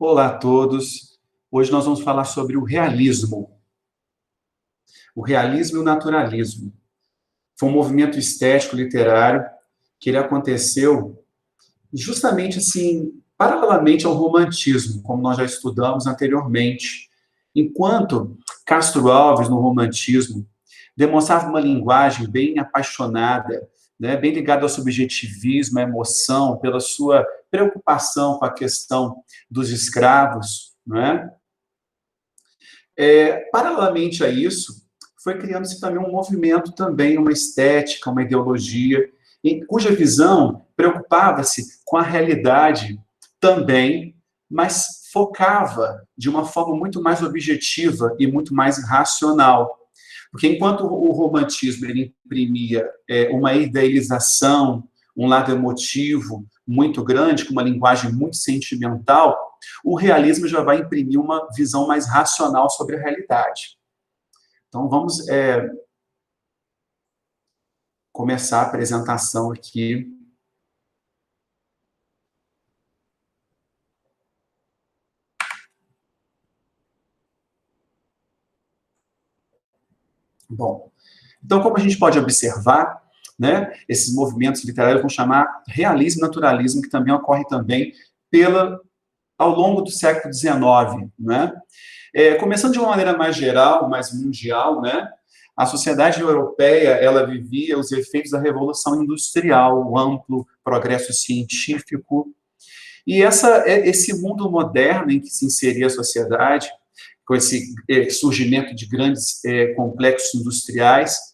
Olá a todos. Hoje nós vamos falar sobre o realismo. O realismo e o naturalismo. Foi um movimento estético literário que ele aconteceu justamente assim, paralelamente ao romantismo, como nós já estudamos anteriormente. Enquanto Castro Alves, no romantismo, demonstrava uma linguagem bem apaixonada, né, bem ligada ao subjetivismo, à emoção, pela sua preocupação com a questão dos escravos, não é? Paralelamente a isso, foi criando-se também um movimento, também uma estética, uma ideologia, cuja visão preocupava-se com a realidade também, mas focava de uma forma muito mais objetiva e muito mais racional. Porque enquanto o romantismo ele imprimia uma idealização, um lado emotivo muito grande, com uma linguagem muito sentimental, o realismo já vai imprimir uma visão mais racional sobre a realidade. Então, vamos começar a apresentação aqui. Bom, então, como a gente pode observar, né, esses movimentos literários vão chamar realismo e naturalismo, que também ocorre também ao longo do século XIX, né? Começando de uma maneira mais geral, mais mundial, né? A sociedade europeia, ela vivia os efeitos da Revolução Industrial, o amplo progresso científico, e esse mundo moderno em que se inseria a sociedade, com esse surgimento de grandes complexos industriais,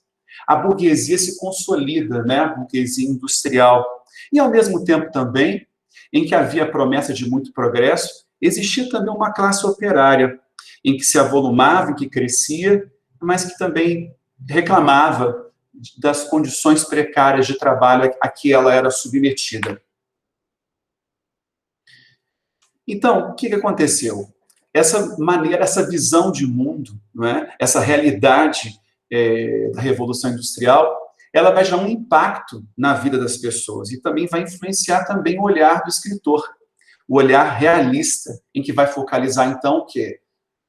a burguesia se consolida, né? A burguesia industrial. E, ao mesmo tempo, também, em que havia promessa de muito progresso, existia também uma classe operária, em que se avolumava, em que crescia, mas que também reclamava das condições precárias de trabalho a que ela era submetida. Então, o que aconteceu? Essa maneira, essa visão de mundo, não é? Essa realidade da Revolução Industrial, ela vai gerar um impacto na vida das pessoas e também vai influenciar também o olhar do escritor, o olhar realista, em que vai focalizar, então, o quê?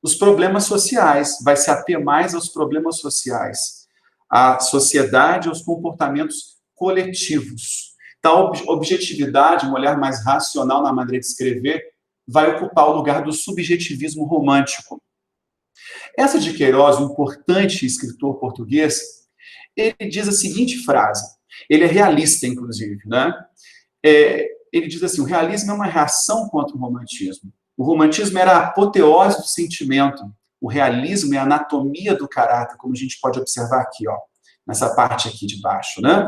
Os problemas sociais, vai se ater mais aos problemas sociais, à sociedade, aos comportamentos coletivos. Então, a objetividade, um olhar mais racional na maneira de escrever, vai ocupar o lugar do subjetivismo romântico. Essa de Queiroz, um importante escritor português, ele diz a seguinte frase, ele é realista, inclusive, né? Ele diz assim, o realismo é uma reação contra o romantismo. O romantismo era a apoteose do sentimento, o realismo é a anatomia do caráter, como a gente pode observar aqui, ó, nessa parte aqui de baixo, né?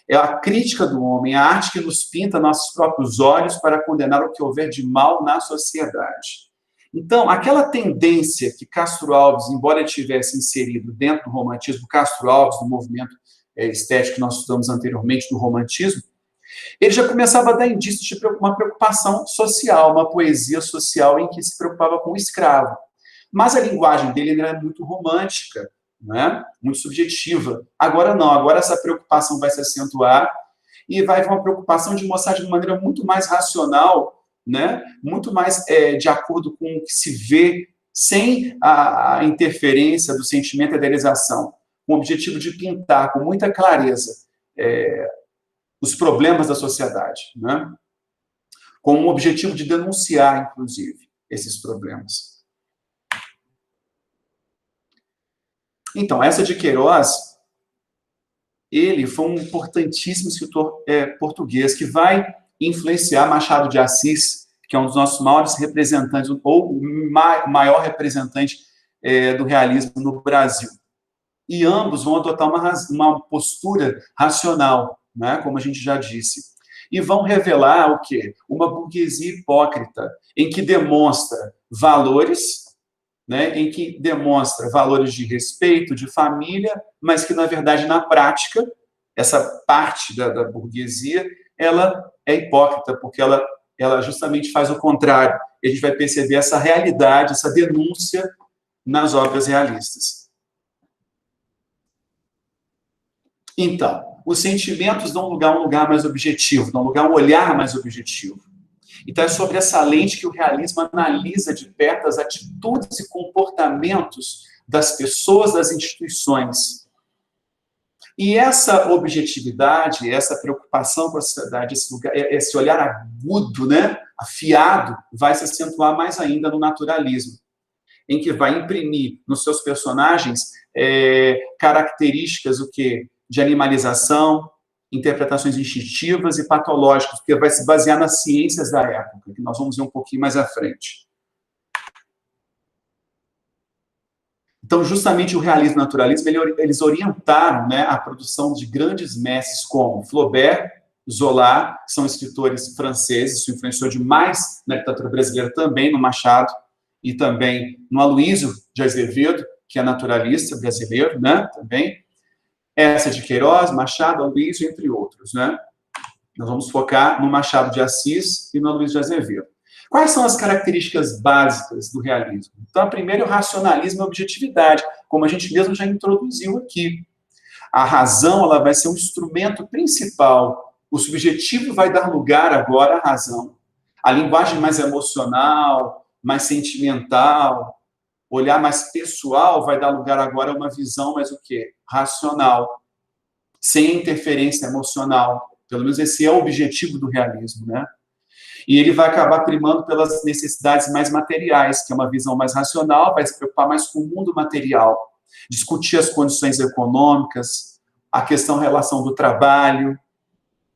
É a crítica do homem, a arte que nos pinta nossos próprios olhos para condenar o que houver de mal na sociedade. Então, aquela tendência que Castro Alves, embora ele tivesse inserido dentro do romantismo, Castro Alves, do movimento estético que nós estudamos anteriormente, do romantismo, ele já começava a dar indícios de uma preocupação social, uma poesia social em que se preocupava com o escravo. Mas a linguagem dele era muito romântica, né? Muito subjetiva. Agora não, agora essa preocupação vai se acentuar e vai haver uma preocupação de mostrar de uma maneira muito mais racional, né? Muito mais de acordo com o que se vê, sem a interferência do sentimento e da idealização, com o objetivo de pintar com muita clareza os problemas da sociedade, né? Com o objetivo de denunciar, inclusive, esses problemas. Então, essa de Queiroz, ele foi um importantíssimo escritor português que vai influenciar Machado de Assis, que é um dos nossos maiores representantes, ou o maior representante do realismo no Brasil. E ambos vão adotar uma postura racional, né, como a gente já disse. E vão revelar o quê? Uma burguesia hipócrita, em que demonstra valores, né, em que demonstra valores de respeito, de família, mas que, na verdade, na prática, essa parte da burguesia, ela é hipócrita, porque ela justamente faz o contrário. E a gente vai perceber essa realidade, essa denúncia nas obras realistas. Então, os sentimentos dão um lugar mais objetivo, dão lugar a um olhar mais objetivo. Então, é sobre essa lente que o realismo analisa de perto as atitudes e comportamentos das pessoas, das instituições. E essa objetividade, essa preocupação com a sociedade, esse olhar agudo, né, afiado, vai se acentuar mais ainda no naturalismo, em que vai imprimir nos seus personagens características o quê? De animalização, interpretações instintivas e patológicas, porque vai se basear nas ciências da época, que nós vamos ver um pouquinho mais à frente. Então, justamente o realismo e o naturalismo, eles orientaram, né, a produção de grandes mestres como Flaubert, Zola, que são escritores franceses, isso influenciou demais na literatura brasileira também, no Machado, e também no Aloysio de Azevedo, que é naturalista brasileiro, né, também. Essa de Queiroz, Machado, Aloysio, entre outros, né. Nós vamos focar no Machado de Assis e no Aloysio de Azevedo. Quais são as características básicas do realismo? Então, a primeira é o racionalismo e a objetividade, como a gente mesmo já introduziu aqui. A razão, ela vai ser um instrumento principal. O subjetivo vai dar lugar agora à razão. A linguagem mais emocional, mais sentimental, olhar mais pessoal, vai dar lugar agora a uma visão mais o quê? Racional, sem interferência emocional. Pelo menos esse é o objetivo do realismo, né? E ele vai acabar primando pelas necessidades mais materiais, que é uma visão mais racional, vai se preocupar mais com o mundo material, discutir as condições econômicas, a questão da relação do trabalho,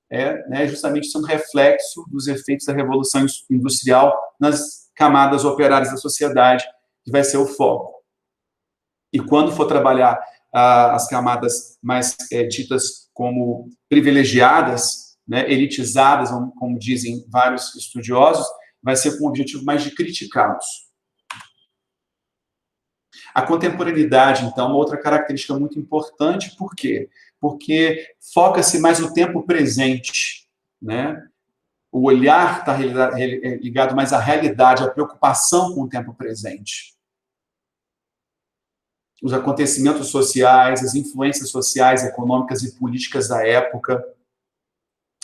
né, justamente sendo reflexo dos efeitos da Revolução Industrial nas camadas operárias da sociedade, que vai ser o foco. E quando for trabalhar as camadas mais ditas como privilegiadas, né, elitizadas, como dizem vários estudiosos, vai ser com o objetivo mais de criticá-los. A contemporaneidade, então, é uma outra característica muito importante, por quê? Porque foca-se mais no tempo presente, né? O olhar está ligado mais à realidade, à preocupação com o tempo presente. Os acontecimentos sociais, as influências sociais, econômicas e políticas da época.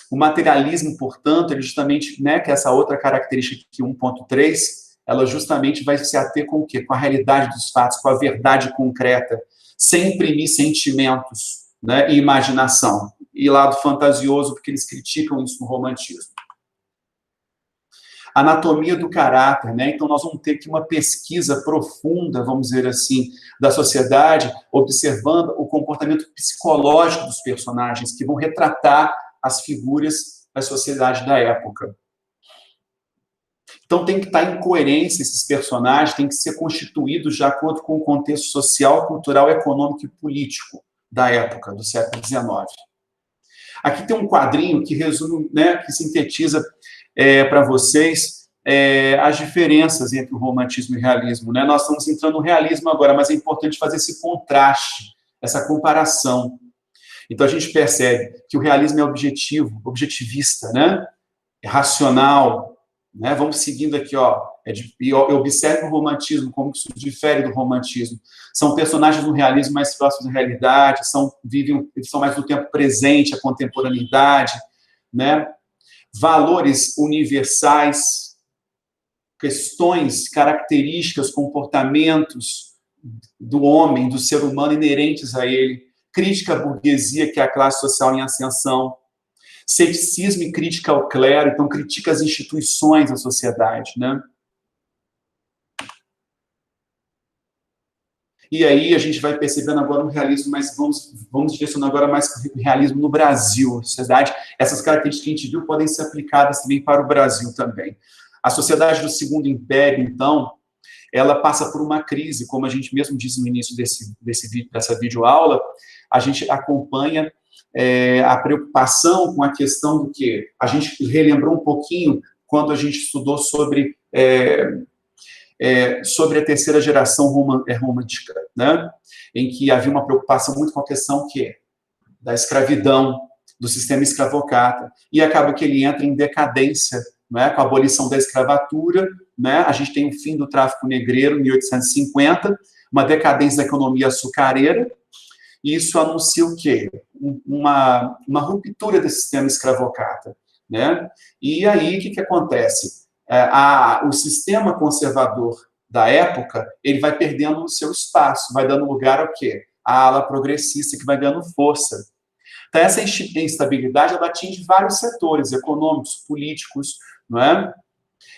O materialismo, portanto, ele justamente, né, que é essa outra característica aqui, 1.3, ela justamente vai se ater com o quê? Com a realidade dos fatos, com a verdade concreta, sem imprimir sentimentos, né, e imaginação. E lado fantasioso, porque eles criticam isso no romantismo. Anatomia do caráter, né? Então, nós vamos ter aqui uma pesquisa profunda, vamos dizer assim, da sociedade, observando o comportamento psicológico dos personagens, que vão retratar as figuras da sociedade da época. Então, tem que estar em coerência esses personagens, tem que ser constituídos de acordo com o contexto social, cultural, econômico e político da época, do século XIX. Aqui tem um quadrinho que resume, né, que sintetiza para vocês as diferenças entre o romantismo e o realismo, né? Nós estamos entrando no realismo agora, mas é importante fazer esse contraste, essa comparação. Então, a gente percebe que o realismo é objetivo, objetivista, né? É racional, né? Vamos seguindo aqui, ó. E observe o romantismo, como isso difere do romantismo. São personagens no realismo mais próximos da realidade, eles são mais no tempo presente, a contemporaneidade, né? Valores universais, questões, características, comportamentos do homem, do ser humano inerentes a ele, crítica à burguesia, que é a classe social em ascensão, ceticismo e crítica ao clero, então critica as instituições da sociedade, né? E aí a gente vai percebendo agora um realismo, mas vamos direcionar agora mais para o realismo no Brasil, a sociedade. Essas características que a gente viu podem ser aplicadas também para o Brasil também. A sociedade do Segundo Império, então, ela passa por uma crise, como a gente mesmo disse no início dessa videoaula, a gente acompanha a preocupação com a questão do quê? A gente relembrou um pouquinho quando a gente estudou sobre a terceira geração romântica, né? Em que havia uma preocupação muito com a questão da escravidão, do sistema escravocrata, e acaba que ele entra em decadência, né? Com a abolição da escravatura, né? A gente tem o fim do tráfico negreiro em 1850, uma decadência da economia açucareira, e isso anuncia o quê? Uma ruptura desse sistema escravocrata, né? E aí, o que acontece? O sistema conservador da época, ele vai perdendo o seu espaço, vai dando lugar ao quê? A ala progressista, que vai ganhando força. Então, essa instabilidade, ela atinge vários setores, econômicos, políticos, não é?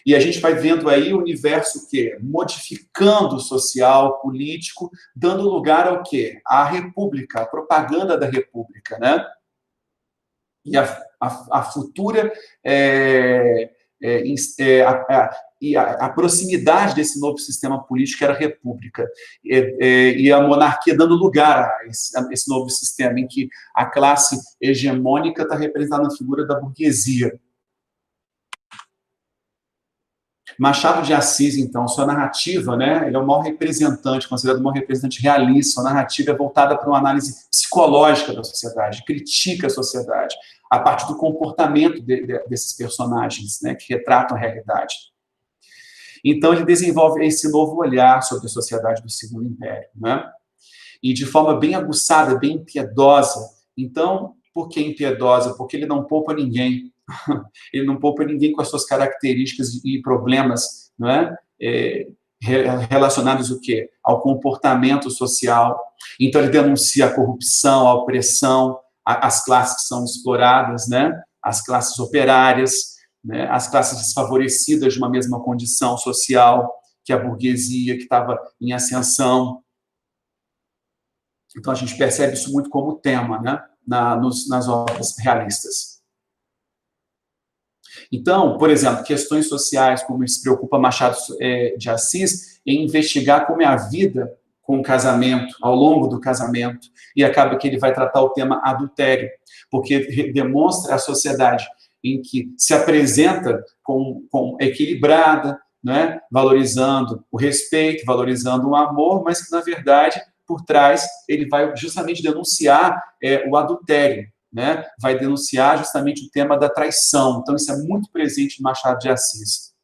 E a gente vai vendo aí o universo o quê? Modificando o social, político, dando lugar ao quê? À república, à propaganda da república, né? E a futura a proximidade desse novo sistema político era a república, e a monarquia dando lugar a esse novo sistema, em que a classe hegemônica está representada na figura da burguesia. Machado de Assis, então, sua narrativa, né, ele é o maior representante, considerado o maior representante realista, sua narrativa é voltada para uma análise psicológica da sociedade, critica a sociedade, a partir do comportamento desses personagens, né, que retratam a realidade. Então, ele desenvolve esse novo olhar sobre a sociedade do Segundo Império, né, e de forma bem aguçada, bem impiedosa. Então, por que impiedosa? Porque ele não poupa ninguém. Ele não poupa ninguém com as suas características e problemas, não é? Relacionados o quê? Ao comportamento social. Então, ele denuncia a corrupção, a opressão, as classes que são exploradas, né? As classes operárias, né? As classes desfavorecidas de uma mesma condição social, que a burguesia, que estava em ascensão. Então, a gente percebe isso muito como tema, né? Nas obras realistas. Então, por exemplo, questões sociais, como se preocupa Machado de Assis, em investigar como é a vida com o casamento, ao longo do casamento, e acaba que ele vai tratar o tema adultério, porque demonstra a sociedade em que se apresenta com equilibrada, né, valorizando o respeito, valorizando o amor, mas que, na verdade, por trás, ele vai justamente denunciar o adultério, né? Vai denunciar justamente o tema da traição. Então, isso é muito presente em Machado de Assis.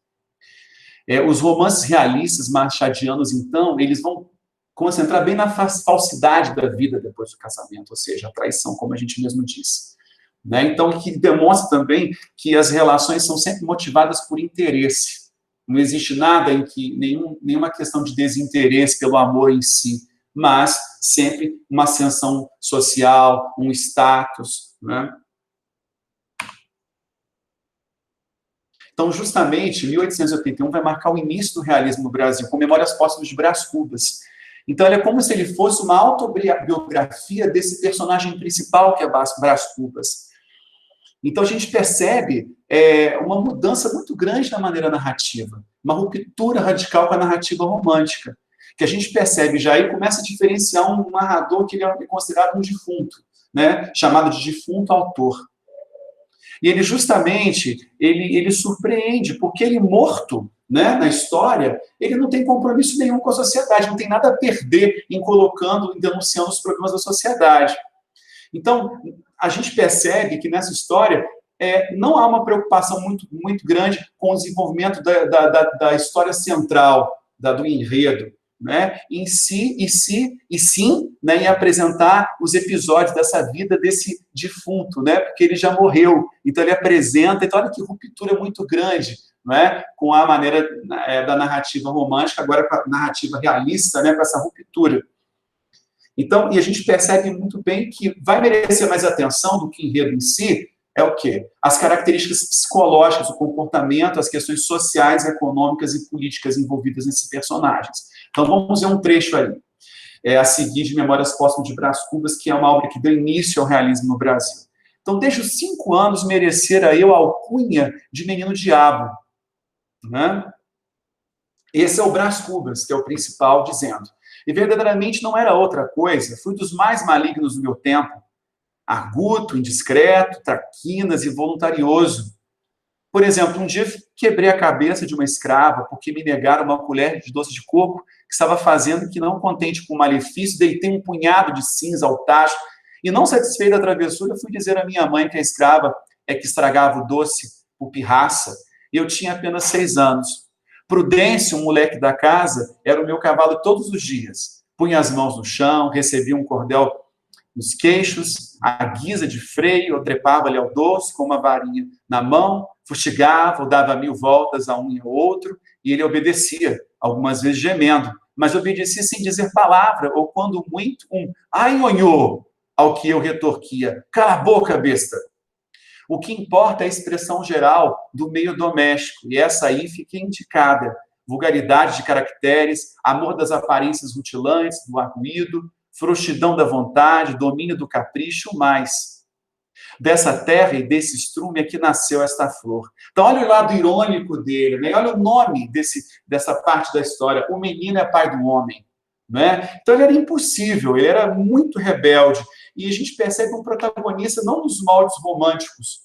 Os romances realistas machadianos, então, eles vão concentrar bem na falsidade da vida depois do casamento, ou seja, a traição, como a gente mesmo disse. Né? Então, que demonstra também que as relações são sempre motivadas por interesse. Não existe nada em que, nenhuma questão de desinteresse pelo amor em si, mas sempre uma ascensão social, um status, né? Então, justamente, 1881 vai marcar o início do realismo no Brasil, com Memórias Póstumas de Brás Cubas. Então, ele é como se ele fosse uma autobiografia desse personagem principal, que é Brás Cubas. Então, a gente percebe uma mudança muito grande na maneira narrativa, uma ruptura radical com a narrativa romântica, que a gente percebe já e começa a diferenciar um narrador que ele é considerado um defunto, né, chamado de defunto autor. E ele justamente, ele surpreende, porque ele morto, né, na história, ele não tem compromisso nenhum com a sociedade, não tem nada a perder em colocando, em denunciando os problemas da sociedade. Então, a gente percebe que nessa história não há uma preocupação muito, muito grande com o desenvolvimento da história central, do enredo, né, em si, e sim, né, em apresentar os episódios dessa vida desse defunto, né, porque ele já morreu, então ele apresenta, então olha que ruptura muito grande, né, com a maneira da narrativa romântica, agora com a narrativa realista, né, com essa ruptura. Então, e a gente percebe muito bem que vai merecer mais atenção do que enredo em si, é o quê? As características psicológicas, o comportamento, as questões sociais, econômicas e políticas envolvidas nesses personagens. Então, vamos ver um trecho aí, a seguir de Memórias Póstumas de Brás Cubas, que é uma obra que deu início ao realismo no Brasil. Então, desde os 5 anos, merecera eu a alcunha de menino diabo, né? Esse é o Brás Cubas, que é o principal, dizendo: e verdadeiramente não era outra coisa, fui dos mais malignos do meu tempo, arguto, indiscreto, traquinas e voluntarioso. Por exemplo, um dia quebrei a cabeça de uma escrava porque me negaram uma colher de doce de coco que estava fazendo que, não contente com o malefício, deitei um punhado de cinza ao tacho e, não satisfeito da travessura, fui dizer à minha mãe que a escrava que estragava o doce por pirraça, e eu tinha apenas 6 anos. Prudêncio, um moleque da casa, era o meu cavalo todos os dias. Punha as mãos no chão, recebia um cordel nos queixos, à guisa de freio, eu trepava ali ao dorso com uma varinha na mão, fustigava ou dava 1000 voltas a um e ao outro, e ele obedecia, algumas vezes gemendo, mas obedecia sem dizer palavra, ou quando muito, ai, nhonhô, ao que eu retorquia, cala a boca, besta. O que importa é a expressão geral do meio doméstico, e essa aí fica indicada. Vulgaridade de caracteres, amor das aparências rutilantes, do arguido, frouxidão da vontade, domínio do capricho, mais. Dessa terra e desse estrume é que nasceu esta flor. Então, olha o lado irônico dele, né? Olha o nome dessa parte da história. O menino é pai do homem. Né? Então, ele era impossível, ele era muito rebelde. E a gente percebe um protagonista não nos moldes românticos,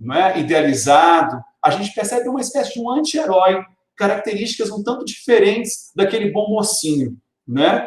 não é? Idealizado. A gente percebe uma espécie de um anti-herói, características um tanto diferentes daquele bom mocinho, né?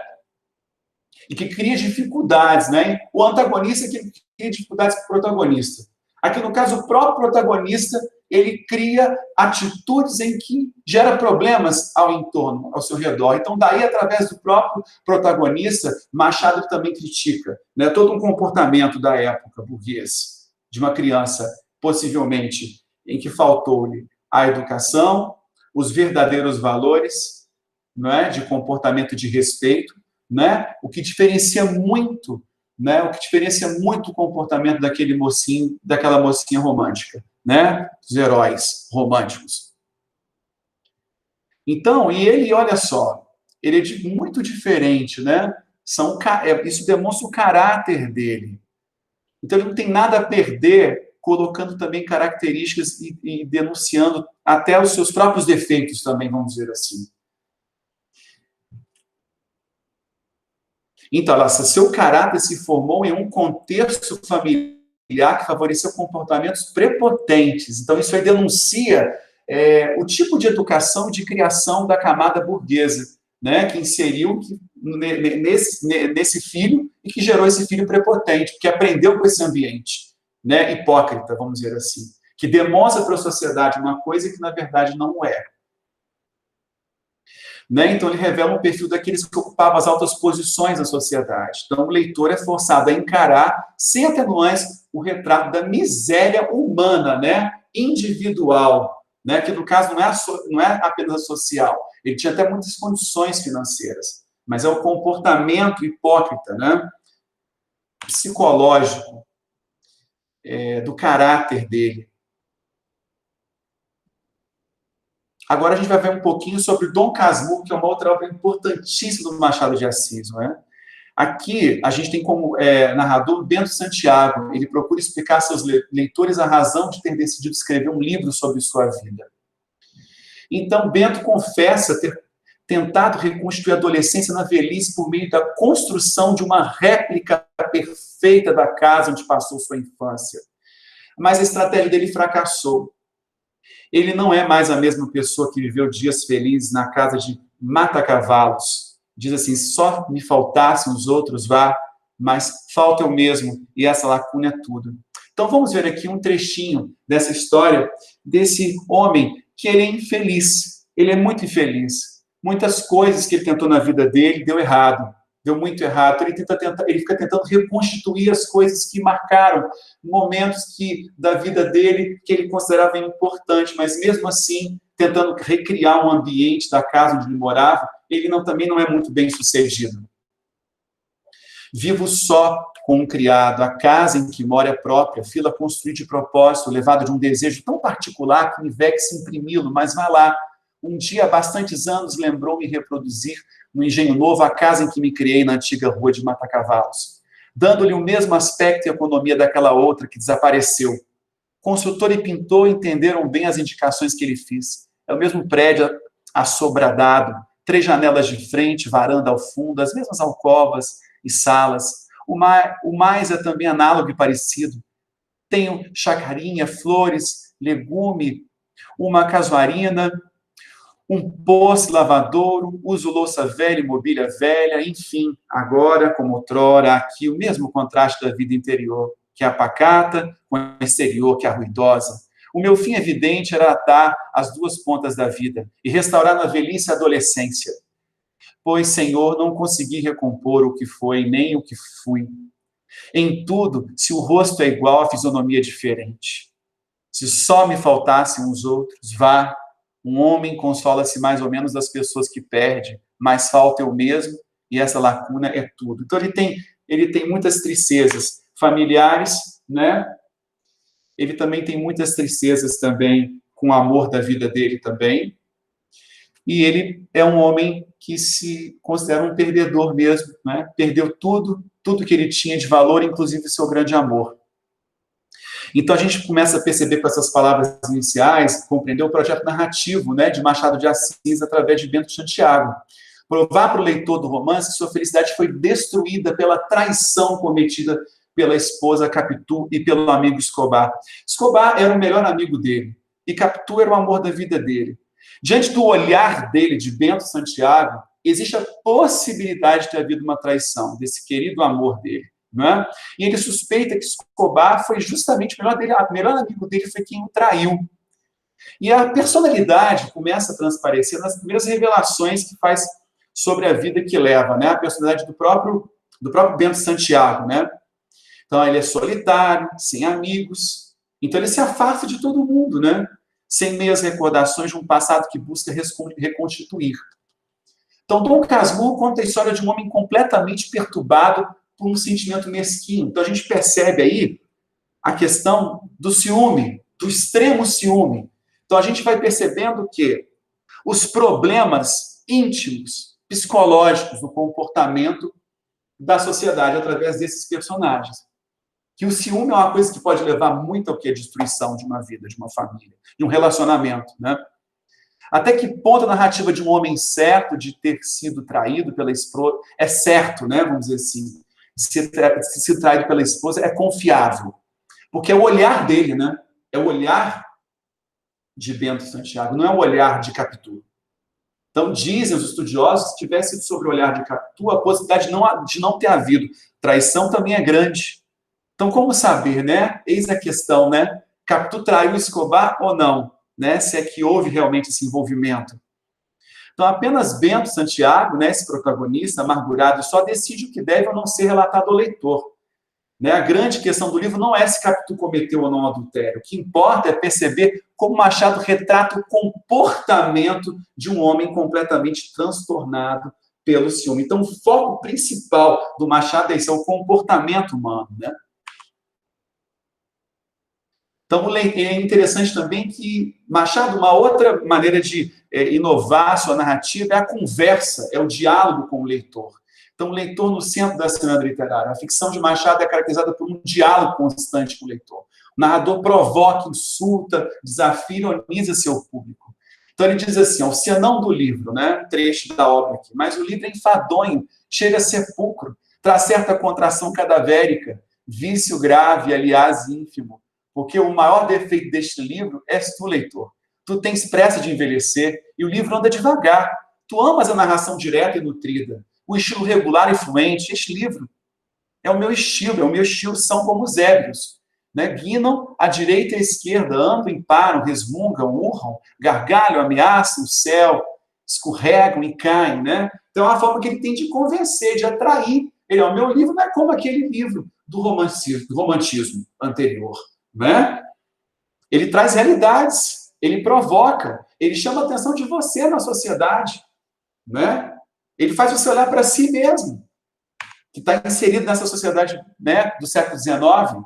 E que cria dificuldades, né? O antagonista que cria dificuldades para o protagonista. Aqui, no caso, o próprio protagonista, ele cria atitudes em que gera problemas ao entorno, ao seu redor. Então, daí, através do próprio protagonista, Machado também critica, né, todo um comportamento da época burguês, de uma criança, possivelmente, em que faltou-lhe a educação, os verdadeiros valores, não é, de comportamento de respeito, né? O que diferencia muito, né? O que diferencia muito o comportamento daquele mocinho, daquela mocinha romântica, né? Os heróis românticos. Então, e ele, olha só, ele é muito diferente, né? Isso demonstra o caráter dele. Então, ele não tem nada a perder colocando também características e denunciando até os seus próprios defeitos também, vamos dizer assim. Então, seu caráter se formou em um contexto familiar que favoreceu comportamentos prepotentes. Então, isso aí denuncia o tipo de educação, de criação da camada burguesa, né, que inseriu nesse filho e que gerou esse filho prepotente, que aprendeu com esse ambiente, né, hipócrita, vamos dizer assim, que demonstra para a sociedade uma coisa que, na verdade, não é. Né? Então, ele revela um perfil daqueles que ocupavam as altas posições na sociedade. Então, o leitor é forçado a encarar, sem atenuantes, o retrato da miséria humana, né? Individual, né? Que, no caso, não é apenas a social. Ele tinha até muitas condições financeiras, mas é o comportamento hipócrita, né? Psicológico, do caráter dele. Agora a gente vai ver um pouquinho sobre Dom Casmurro, que é uma outra obra importantíssima do Machado de Assis, não é? Aqui a gente tem como narrador Bento Santiago. Ele procura explicar a seus leitores a razão de ter decidido escrever um livro sobre sua vida. Então, Bento confessa ter tentado reconstruir a adolescência na velhice por meio da construção de uma réplica perfeita da casa onde passou sua infância. Mas a estratégia dele fracassou. Ele não é mais a mesma pessoa que viveu dias felizes na casa de Mata-Cavalos. Diz assim, só me faltassem os outros, vá, mas falta eu mesmo, e essa lacuna é tudo. Então, vamos ver aqui um trechinho dessa história desse homem que ele é infeliz. Ele é muito infeliz. Muitas coisas que ele tentou na vida dele deu errado. Deu muito errado. Ele fica tentando reconstituir as coisas que marcaram momentos da vida dele que ele considerava importante, mas mesmo assim, tentando recriar um ambiente da casa onde ele morava, ele também não é muito bem sucedido. Vivo só com um criado, a casa em que mora é própria, fila construída de propósito, levado de um desejo tão particular que me vexe imprimi-lo, mas vá lá. Um dia, há bastantes anos, lembrou-me reproduzir no Engenho Novo a casa em que me criei na antiga rua de Mata-Cavalos, dando-lhe o mesmo aspecto e economia daquela outra que desapareceu. Construtor e pintor entenderam bem as indicações que ele fez. É o mesmo prédio assobradado, 3 janelas de frente, varanda ao fundo, as mesmas alcovas e salas. O mais é também análogo e parecido. Tenho chacarinha, flores, legume, uma casuarina, um poço lavadouro, uso louça velha e mobília velha, enfim, agora, como outrora, aqui o mesmo contraste da vida interior, que é a pacata, com o exterior, que é a ruidosa. O meu fim evidente era atar as 2 pontas da vida e restaurar na velhice a adolescência. Pois, Senhor, não consegui recompor o que foi, nem o que fui. Em tudo, se o rosto é igual, a fisionomia é diferente. Se só me faltassem os outros, vá. Um homem consola-se mais ou menos das pessoas que perde, mas falta eu mesmo, e essa lacuna é tudo. Então ele tem muitas tristezas familiares, né? Ele também tem muitas tristezas também com o amor da vida dele também. E ele é um homem que se considera um perdedor mesmo, né? Perdeu tudo, tudo que ele tinha de valor, inclusive o seu grande amor. Então a gente começa a perceber com essas palavras iniciais, compreender o projeto narrativo, né, de Machado de Assis através de Bento Santiago. Provar para o leitor do romance que sua felicidade foi destruída pela traição cometida pela esposa Capitu e pelo amigo Escobar. Escobar era o melhor amigo dele, e Capitu era o amor da vida dele. Diante do olhar dele, de Bento Santiago, existe a possibilidade de ter havido uma traição desse querido amor dele. Né? E ele suspeita que Escobar foi justamente o melhor amigo dele, foi quem o traiu. E a personalidade começa a transparecer nas primeiras revelações que faz sobre a vida que leva, né? A personalidade do próprio Bento Santiago, né? Então ele é solitário, sem amigos, então ele se afasta de todo mundo, né? Sem meias recordações de um passado que busca reconstituir. Então Dom Casmurro conta a história de um homem completamente perturbado por um sentimento mesquinho. Então a gente percebe aí a questão do ciúme, do extremo ciúme. Então a gente vai percebendo que os problemas íntimos, psicológicos, do comportamento da sociedade através desses personagens. Que o ciúme é uma coisa que pode levar muito ao que? A destruição de uma vida, de uma família, de um relacionamento, né? Até que ponto a narrativa de um homem certo de ter sido traído pela esposa é certo, né? Vamos dizer assim. Se traído pela esposa é confiável. Porque é o olhar dele, né? É o olhar de Bento Santiago, não é o olhar de Capitu. Então, dizem os estudiosos, se tivesse sido sobre o olhar de Capitu, a possibilidade de não ter havido traição também é grande. Então, como saber, né? Eis a questão, né? Capitu traiu Escobar ou não? Né? Se é que houve realmente esse envolvimento. Então, apenas Bento Santiago, né, esse protagonista amargurado, só decide o que deve ou não ser relatado ao leitor. Né? A grande questão do livro não é se Capitu cometeu ou não adultério. O que importa é perceber como Machado retrata o comportamento de um homem completamente transtornado pelo ciúme. Então, o foco principal do Machado é esse, é o comportamento humano, né? Então, é interessante também que Machado, uma outra maneira de inovar a sua narrativa é a conversa, é o diálogo com o leitor. Então, o leitor no centro da cena literária. A ficção de Machado é caracterizada por um diálogo constante com o leitor. O narrador provoca, insulta, desafia, ironiza seu público. Então, ele diz assim, o senão do livro, né, trecho da obra aqui, mas o livro é enfadonho, chega a sepulcro, traz certa contração cadavérica, vício grave, aliás, ínfimo, porque o maior defeito deste livro és tu, leitor. Tu tens pressa de envelhecer e o livro anda devagar. Tu amas a narração direta e nutrida, o estilo regular e fluente. Este livro é o meu estilo são como os ébrios. Né? Guinam à direita e à esquerda, andam, param, resmungam, urram, gargalham, ameaçam o céu, escorregam e caem. Né? Então é uma forma que ele tem de convencer, de atrair. Ele, o meu livro não é como aquele livro do romantismo anterior. Né? Ele traz realidades, ele provoca, ele chama a atenção de você na sociedade, né? Ele faz você olhar para si mesmo, que está inserido nessa sociedade, né, do século XIX,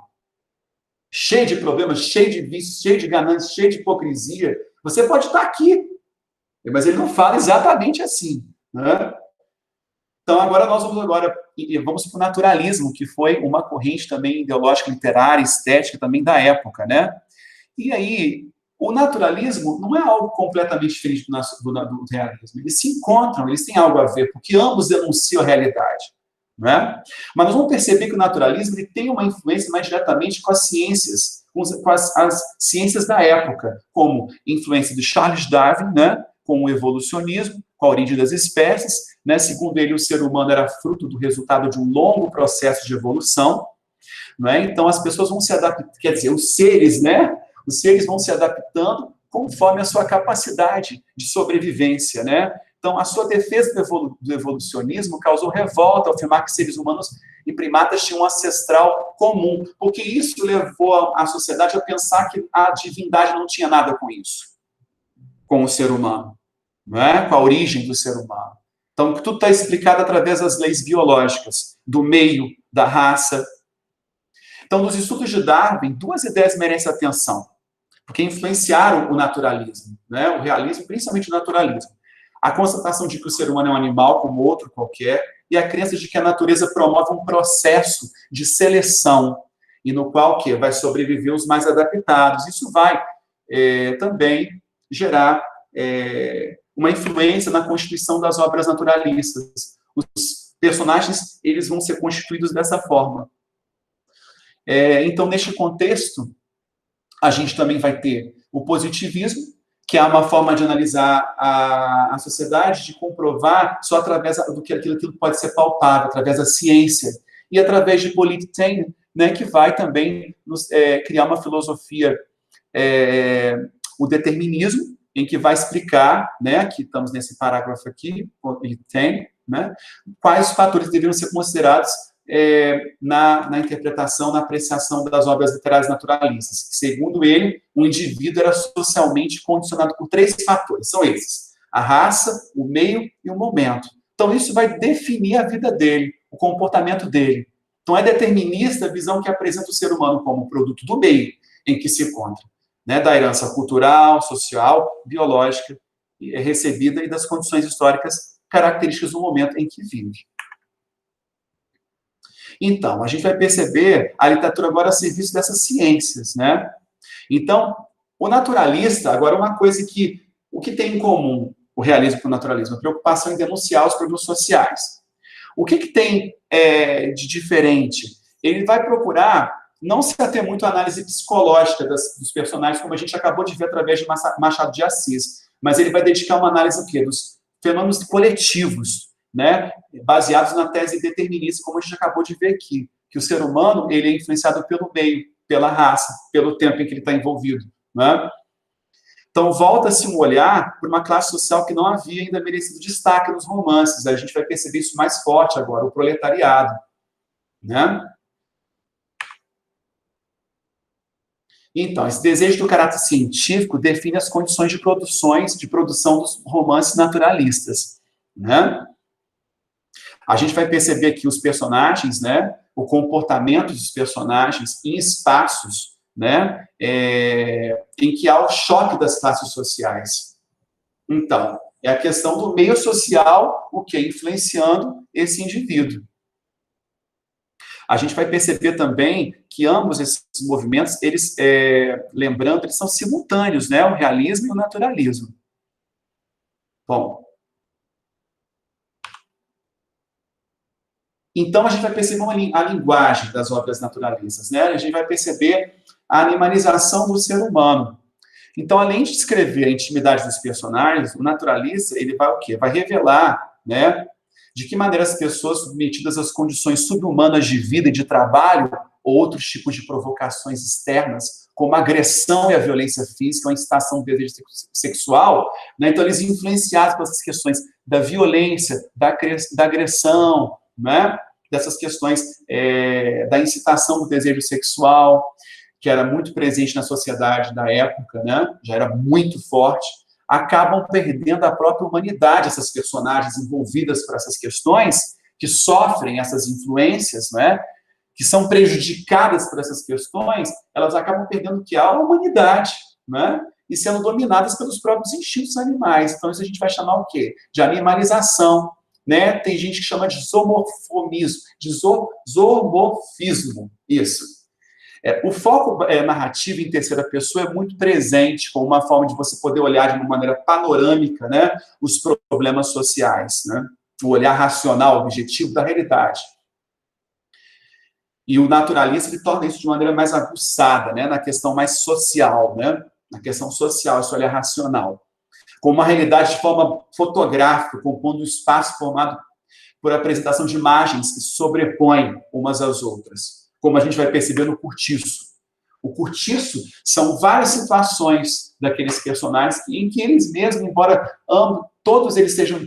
cheio de problemas, cheio de vícios, cheio de ganância, cheio de hipocrisia. Você pode estar aqui, mas ele não fala exatamente assim, né? Então, agora nós vamos para o naturalismo, que foi uma corrente também ideológica, literária, estética também da época, né? E aí, o naturalismo não é algo completamente diferente do realismo. Eles se encontram, eles têm algo a ver, porque ambos denunciam a realidade, né? Mas nós vamos perceber que o naturalismo ele tem uma influência mais diretamente com as ciências, com as ciências da época, como influência de Charles Darwin, né? Com o evolucionismo, com a origem das espécies, né? Segundo ele, o ser humano era fruto do resultado de um longo processo de evolução, né? Então as pessoas vão se adaptando, quer dizer, os seres, né? Os seres vão se adaptando conforme a sua capacidade de sobrevivência, né? Então a sua defesa do evolucionismo causou revolta ao afirmar que seres humanos e primatas tinham um ancestral comum, porque isso levou a sociedade a pensar que a divindade não tinha nada com isso, com o ser humano, não é? Com a origem do ser humano. Então, tudo está explicado através das leis biológicas, do meio, da raça. Então, nos estudos de Darwin, duas ideias merecem atenção, porque influenciaram o naturalismo, né? O realismo, principalmente o naturalismo. A constatação de que o ser humano é um animal como outro qualquer, e a crença de que a natureza promove um processo de seleção, e no qual que vai sobreviver os mais adaptados. Isso vai também gerar uma influência na constituição das obras naturalistas. Os personagens, eles vão ser constituídos dessa forma. Então, neste contexto, a gente também vai ter o positivismo, que é uma forma de analisar a sociedade, de comprovar só através do que aquilo pode ser palpável, através da ciência, e através de Politain, né, que vai também criar uma filosofia, o determinismo, em que vai explicar, né, aqui estamos nesse parágrafo aqui, Politain, né, quais fatores deveriam ser considerados na interpretação, na apreciação das obras literárias naturalistas. Segundo ele, o indivíduo era socialmente condicionado por 3 fatores, são esses: a raça, o meio e o momento. Então, isso vai definir a vida dele, o comportamento dele. Então, é determinista a visão que apresenta o ser humano como produto do meio em que se encontra, né, da herança cultural, social, biológica, recebida e das condições históricas características do momento em que vive. Então, a gente vai perceber a literatura agora a serviço dessas ciências, né? Então, o naturalista, agora uma coisa que, o que tem em comum o realismo com o naturalismo? A preocupação em denunciar os problemas sociais. O que tem de diferente? Ele vai procurar não se ater muito à análise psicológica dos personagens, como a gente acabou de ver através de Machado de Assis, mas ele vai dedicar uma análise dos fenômenos coletivos, né, baseados na tese determinista, como a gente acabou de ver aqui, que o ser humano ele é influenciado pelo meio, pela raça, pelo tempo em que ele está envolvido, né? Então, volta-se um olhar para uma classe social que não havia ainda merecido destaque nos romances. A gente vai perceber isso mais forte agora, o proletariado, né? Então, esse desejo do caráter científico define as condições de produção dos romances naturalistas, né? A gente vai perceber que os personagens, né, o comportamento dos personagens em espaços, né, em que há o choque das classes sociais. Então, é a questão do meio social, o que é influenciando esse indivíduo. A gente vai perceber também que ambos esses movimentos, eles, lembrando, eles são simultâneos, né, o realismo e o naturalismo. Bom, então, a gente vai perceber a linguagem das obras naturalistas, né? A gente vai perceber a animalização do ser humano. Então, além de descrever a intimidade dos personagens, o naturalista, ele vai o quê? Vai revelar, né, de que maneira as pessoas submetidas às condições subhumanas de vida e de trabalho, ou outros tipos de provocações externas, como a agressão e a violência física, a incitação do desejo sexual, né? Então, eles influenciados por essas questões da violência, da agressão, né? Dessas questões da incitação do desejo sexual, que era muito presente na sociedade da época, né? Já era muito forte, acabam perdendo a própria humanidade, essas personagens envolvidas por essas questões, que sofrem essas influências, né? Que são prejudicadas por essas questões, elas acabam perdendo o que? A humanidade, né? E sendo dominadas pelos próprios instintos animais. Então, isso a gente vai chamar o quê? De animalização, né? Tem gente que chama de zoomorfismo, zoomorfismo, isso. O foco narrativo em terceira pessoa é muito presente, como uma forma de você poder olhar de uma maneira panorâmica, né, os problemas sociais, né? O olhar racional, objetivo da realidade. E o naturalista, ele torna isso de maneira mais aguçada, né, na questão mais social, né, na questão social, esse olhar racional. Com uma realidade de forma fotográfica, compondo um espaço formado por apresentação de imagens que se sobrepõem umas às outras, como a gente vai perceber no Curtiço. O Curtiço são várias situações daqueles personagens em que eles mesmos, embora todos eles sejam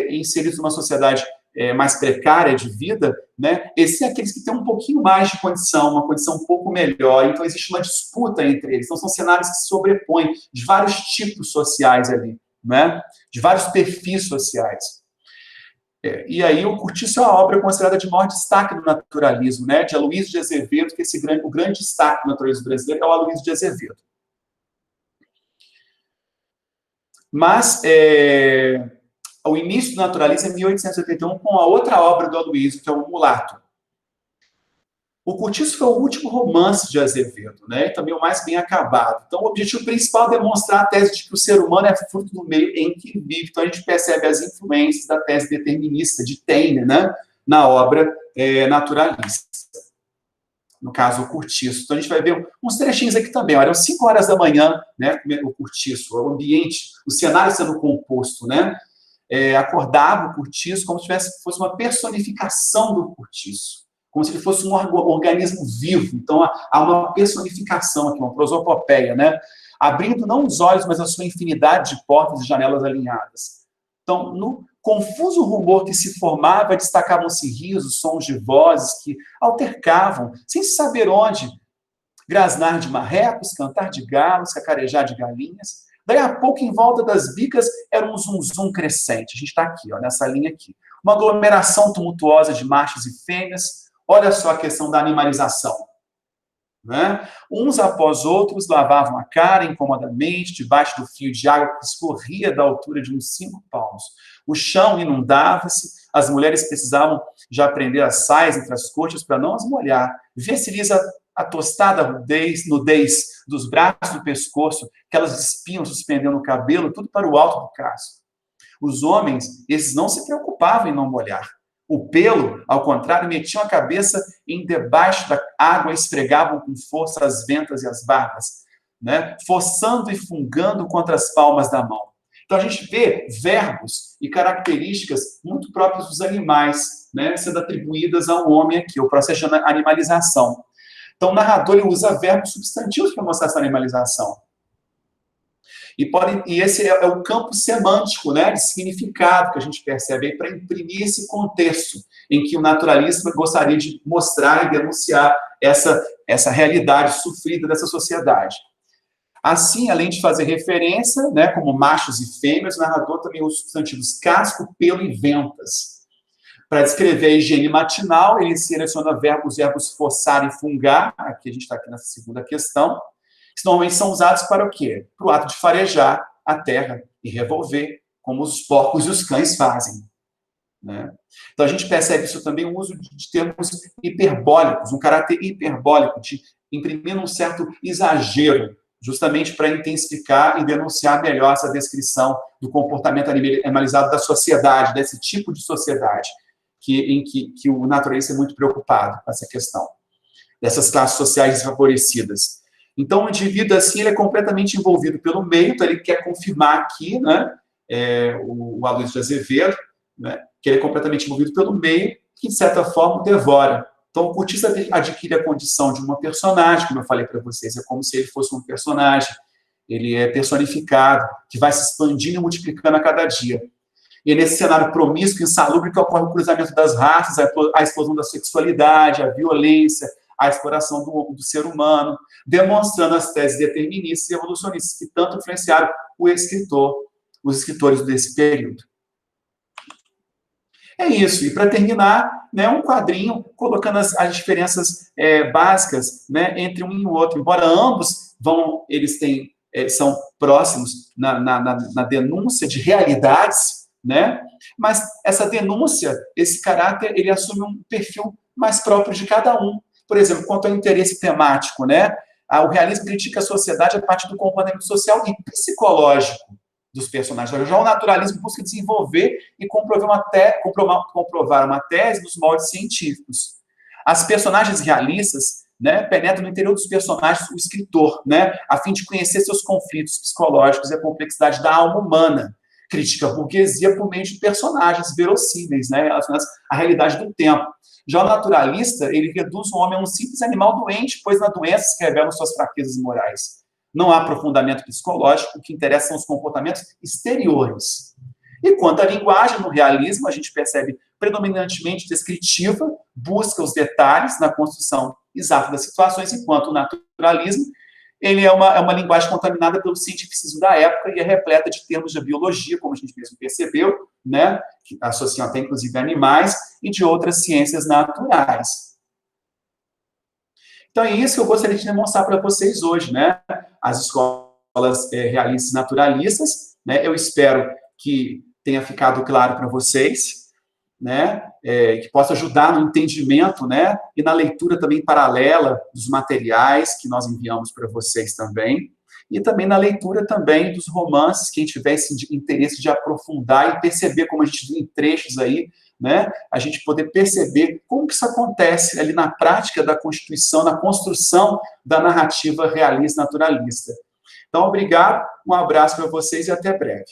inseridos numa sociedade mais precária de vida, né, esses são aqueles que têm um pouquinho mais de condição, uma condição um pouco melhor, então existe uma disputa entre eles, então são cenários que se sobrepõem de vários tipos sociais ali, né, de vários perfis sociais. E aí o Curtiço é uma obra considerada de maior destaque do naturalismo, né, de Aloysio de Azevedo, que o grande destaque do naturalismo brasileiro é o Aloysio de Azevedo. Mas o início do naturalismo é em 1881, com a outra obra do Aloysio, que é o Mulato. O Curtiço foi o último romance de Azevedo, né? E também o mais bem acabado. Então, o objetivo principal é demonstrar a tese de que o ser humano é fruto do meio em que vive. Então, a gente percebe as influências da tese determinista de Taine, né? Na obra naturalista. No caso, o Curtiço. Então, a gente vai ver uns trechinhos aqui também. Olha, às 5 horas da manhã, né? O Curtiço, o ambiente, o cenário sendo composto, né? Acordava o Curtiço como se fosse uma personificação do Curtiço, como se ele fosse um organismo vivo. Então, há uma personificação aqui, uma prosopopeia, né? Abrindo não os olhos, mas a sua infinidade de portas e janelas alinhadas. Então, no confuso rumor que se formava, destacavam-se risos, sons de vozes que altercavam, sem saber onde, grasnar de marrecos, cantar de galos, cacarejar de galinhas. Daí a pouco, em volta das bicas, era um zum-zum crescente. A gente está aqui, ó, nessa linha aqui. Uma aglomeração tumultuosa de machos e fêmeas. Olha só a questão da animalização. Né? Uns após outros lavavam a cara incomodamente debaixo do fio de água que escorria da altura de uns 5 palmos. O chão inundava-se, as mulheres precisavam já prender as saias entre as coxas para não as molhar. Vê-se-lhes a tostada nudez dos braços do pescoço, que elas despiam, suspendendo o cabelo, tudo para o alto do casco. Os homens, esses não se preocupavam em não molhar. O pelo, ao contrário, metiam a cabeça em debaixo da água e esfregavam com força as ventas e as barbas, né? Forçando e fungando contra as palmas da mão. Então, a gente vê verbos e características muito próprios dos animais, né, sendo atribuídas ao homem aqui, o processo de animalização. Então, o narrador ele usa verbos substantivos para mostrar essa animalização. E esse é o campo semântico, né, de significado que a gente percebe aí para imprimir esse contexto em que o naturalista gostaria de mostrar e denunciar essa realidade sofrida dessa sociedade. Assim, além de fazer referência, né, como machos e fêmeas, o narrador também usa os substantivos casco, pelo e ventas. Para descrever a higiene matinal, ele seleciona os verbos forçar e fungar, aqui a gente está aqui nessa segunda questão, que normalmente são usados para o quê? Para o ato de farejar a terra e revolver, como os porcos e os cães fazem. Né? Então, a gente percebe isso também, o uso de termos hiperbólicos, um caráter hiperbólico, de imprimir um certo exagero, justamente para intensificar e denunciar melhor essa descrição do comportamento animalizado da sociedade, desse tipo de sociedade, em que o naturalista é muito preocupado com essa questão, dessas classes sociais desfavorecidas. Então, o indivíduo, assim, ele é completamente envolvido pelo meio, então ele quer confirmar aqui, né, o Aloysio de Azevedo, né, que ele é completamente envolvido pelo meio, que, de certa forma, o devora. Então, o Curtiço adquire a condição de uma personagem, como eu falei para vocês, é como se ele fosse um personagem, ele é personificado, que vai se expandindo e multiplicando a cada dia. E nesse cenário promíscuo e insalubre que ocorre o cruzamento das raças, a explosão da sexualidade, a violência, a exploração do ser humano, demonstrando as teses deterministas e evolucionistas que tanto influenciaram os escritores desse período. É isso. E para terminar, né, um quadrinho colocando as diferenças básicas, né, entre um e o outro. Embora ambos são próximos na denúncia de realidades, né, mas essa denúncia, esse caráter, ele assume um perfil mais próprio de cada um. Por exemplo, quanto ao interesse temático, né, o realismo critica a sociedade a partir do comportamento social e psicológico dos personagens. Já o naturalismo busca desenvolver e comprovar uma tese dos moldes científicos. As personagens realistas, né, penetram no interior dos personagens o escritor, né, a fim de conhecer seus conflitos psicológicos e a complexidade da alma humana. Critica a burguesia por meio de personagens verossímeis, né, relacionados à realidade do tempo. Já o naturalista, ele reduz o homem a um simples animal doente, pois na doença se revelam suas fraquezas morais. Não há aprofundamento psicológico, o que interessa são os comportamentos exteriores. E quanto à linguagem, no realismo, a gente percebe predominantemente descritiva, busca os detalhes na construção exata das situações, enquanto o naturalismo ele é uma linguagem contaminada pelo cientificismo da época e é repleta de termos de biologia, como a gente mesmo percebeu, né, que associam até, inclusive, animais, e de outras ciências naturais. Então, é isso que eu gostaria de demonstrar para vocês hoje, né? As escolas realistas e naturalistas, né? Eu espero que tenha ficado claro para vocês, né? Que possa ajudar no entendimento, né? E na leitura também paralela dos materiais que nós enviamos para vocês também. E também na leitura também dos romances, quem tiver esse interesse de aprofundar e perceber, como a gente viu em trechos aí, né, a gente poder perceber como que isso acontece ali na prática da Constituição, na construção da narrativa realista naturalista. Então, obrigado, um abraço para vocês e até breve.